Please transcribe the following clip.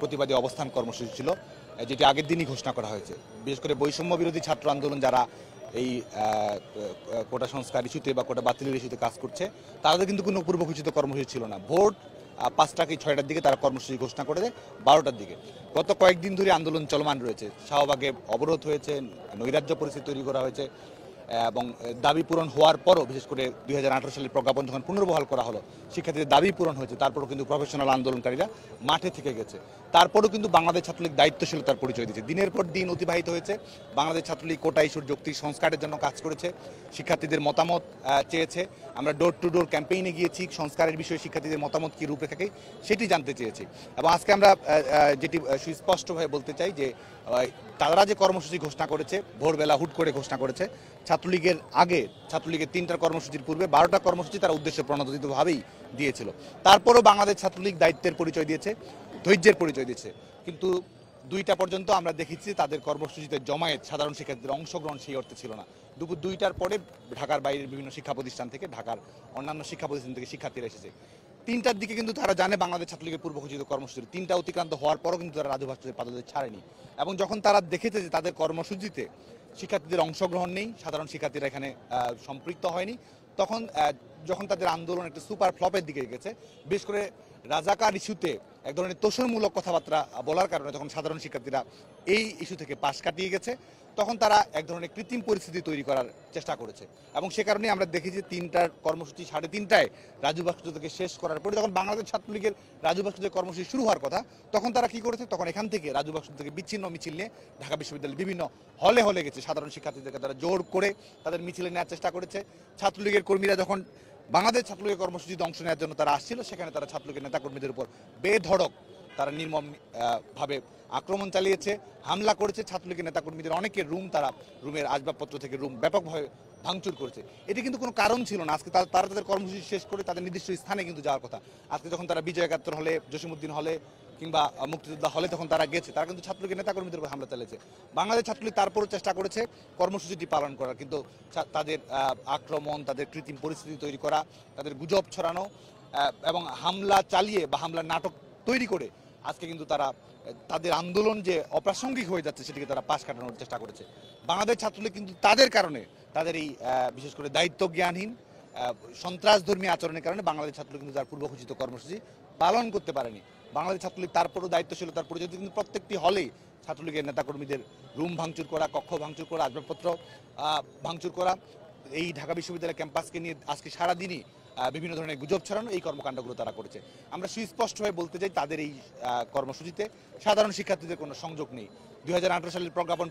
প্রতিবাদী অবস্থান কর্মসূচি ছিল যেটি আগের দিনই ঘোষণা করা হয়েছে। বিশেষ করে বৈষম্য বিরোধী ছাত্র আন্দোলন যারা এই কোটা সংস্কার ইস্যুতে বা কোটা বাতিলের ইস্যুতে কাজ করছে তাদের কিন্তু কোনো পূর্ব ঘোষিত কর্মসূচি ছিল না। ভোট 5টা কি 6টার দিকে তারা কর্মসূচি ঘোষণা করে দেয় 12টার দিকে। গত কয়েকদিন ধরে আন্দোলন চলমান রয়েছে। শাহবাগে অবরোধ হয়েছে, নৈরাজ্য পরিস্থিতি তৈরি করা হয়েছে এবং দাবি পূরণ হওয়ার পরও বিশেষ করে 2018 সালের প্রজ্ঞাপন যখন পুনর্বহাল করা হলো শিক্ষার্থীদের দাবি পূরণ হয়েছে, তারপরও কিন্তু প্রফেশনাল আন্দোলনকারীরা মাঠে থেকে গেছে। তারপরও কিন্তু বাংলাদেশ ছাত্রলীগ দায়িত্বশীলতার পরিচয় দিয়েছে। দিনের পর দিন অতিবাহিত হয়েছে। বাংলাদেশ ছাত্রলীগ কোটা ইস্যুর যৌক্তিক সংস্কারের জন্য কাজ করেছে, শিক্ষার্থীদের মতামত চেয়েছে। আমরা ডোর টু ডোর ক্যাম্পেইনে গিয়েছি, সংস্কারের বিষয়ে শিক্ষার্থীদের মতামত কী রূপরেখাকে সেটি জানতে চেয়েছি। এবং আজকে আমরা যেটি সুস্পষ্টভাবে বলতে চাই যে তারা যে কর্মসূচি ঘোষণা করেছে ভোরবেলা হুট করে ঘোষণা করেছে, ছাত্রলীগের আগে ছাত্রলীগের 3টা কর্মসূচির পূর্বে 12টা কর্মসূচি তারা উদ্দেশ্য প্রণোদিতভাবেই দিয়েছিল। তারপরও বাংলাদেশ ছাত্রলীগ দায়িত্বের পরিচয় দিয়েছে, ধৈর্যের পরিচয় দিয়েছে। কিন্তু 2টা পর্যন্ত আমরা দেখেছি তাদের কর্মসূচিতে জমায়েত সাধারণ শিক্ষার্থীদের অংশগ্রহণ সেই অর্থে ছিল না। দুপুর 2টার পরে ঢাকার বাইরের বিভিন্ন শিক্ষা প্রতিষ্ঠান থেকে, ঢাকার অন্যান্য শিক্ষা প্রতিষ্ঠান থেকে শিক্ষার্থীরা এসেছে। 3টার দিকে কিন্তু তারা জানে বাংলাদেশ ছাত্রলীগের পূর্ব ঘোষিত কর্মসূচি 3টা অতিক্রান্ত হওয়ার পরও কিন্তু তারা রাজু ভাস্কর্যের পাদদেশে ছাড়েনি। এবং যখন তারা দেখেছে যে তাদের কর্মসূচিতে শিক্ষার্থীদের অংশগ্রহণ নেই, সাধারণ শিক্ষার্থীরা এখানে সম্পৃক্ত হয়নি, তখন যখন তাদের আন্দোলন একটা সুপার ফ্লপের দিকে গেছে, বিশেষ করে রাজাকার ইস্যুতে এক ধরনের তোষণমূলক কথাবার্তা বলার কারণে যখন সাধারণ শিক্ষার্থীরা এই ইস্যু থেকে পাশ কাটিয়ে গেছে, তখন তারা এক ধরনের কৃত্রিম পরিস্থিতি তৈরি করার চেষ্টা করেছে। এবং সে কারণেই আমরা দেখেছি 3টার কর্মসূচি 3:30টায় রাজু ভাস্কর্য থেকে শেষ করার পরে যখন বাংলাদেশ ছাত্রলীগের রাজু ভাস্কর্যের কর্মসূচি শুরু হওয়ার কথা, তখন তারা কি করেছে, তখন এখান থেকে রাজু ভাস্কর্য থেকে বিচ্ছিন্ন মিছিল নিয়ে ঢাকা বিশ্ববিদ্যালয়ের বিভিন্ন হলে হলে গেছে। সাধারণ শিক্ষার্থীদেরকে তারা জোর করে তাদের মিছিলে নেওয়ার চেষ্টা করেছে। ছাত্রলীগের কর্মীরা যখন বাংলাদেশ ছাত্রলীগের কর্মসূচিতে অংশ নেওয়ার জন্য তারা আসছিল, সেখানে তারা ছাত্রলীগের নেতাকর্মীদের উপর বেধড়ক তারা নির্মম ভাবে আক্রমণ চালিয়েছে, হামলা করেছে। ছাত্রলীগের নেতাকর্মীদের অনেকের রুমের আসবাবপত্র থেকে রুম ব্যাপকভাবে ভাঙচুর করেছে। এটি কিন্তু কোনো কারণ ছিল না। আজকে তারা তাদের কর্মসূচি শেষ করে তাদের নির্দিষ্ট স্থানে কিন্তু যাওয়ার কথা। আজকে যখন তারা বিজয় একাত্তর হলে, জসিমউদ্দিন হলে কিংবা মুক্তিযোদ্ধা হলে তখন তারা গেছে, তারা কিন্তু ছাত্রলীগের নেতাকর্মীদের উপর হামলা চালিয়েছে। বাংলাদেশ ছাত্রলীগ তারপরও চেষ্টা করেছে কর্মসূচিটি পালন করার, কিন্তু তাদের আক্রমণ, তাদের কৃত্রিম পরিস্থিতি তৈরি করা, তাদের গুজব ছড়ানো এবং হামলা চালিয়ে বা হামলার নাটক তৈরি করে আজকে কিন্তু তারা তাদের আন্দোলন যে অপ্রাসঙ্গিক হয়ে যাচ্ছে সেটিকে তারা পাশ কাটানোর চেষ্টা করেছে। বাংলাদেশ ছাত্রলীগ কিন্তু তাদের কারণে, তাদের এই বিশেষ করে দায়িত্ব জ্ঞানহীন সন্ত্রাসধর্মী আচরণের কারণে বাংলাদেশ ছাত্রলীগ কিন্তু তার পূর্বঘোষিত কর্মসূচি পালন করতে পারেনি। বাংলাদেশ ছাত্রলীগ তারপরও দায়িত্বশীলতার পরিচয় কিন্তু প্রত্যেকটি হলেই ছাত্রলীগের নেতাকর্মীদের রুম ভাঙচুর করা, কক্ষ ভাঙচুর করা, আসবাবপত্র ভাঙচুর করা, এই ঢাকা বিশ্ববিদ্যালয় ক্যাম্পাসকে নিয়ে আজকে সারাদিনই বিভিন্ন ধরনের গুজব ছড়ানো, এই কর্মকাণ্ডগুলো তারা করেছে। আমরা সুস্পষ্টভাবে বলতে চাই তাদের এই কর্মসূচিতে সাধারণ শিক্ষার্থীদের কোনো সংযোগ নেই। 2018 সালের প্রজ্ঞাপন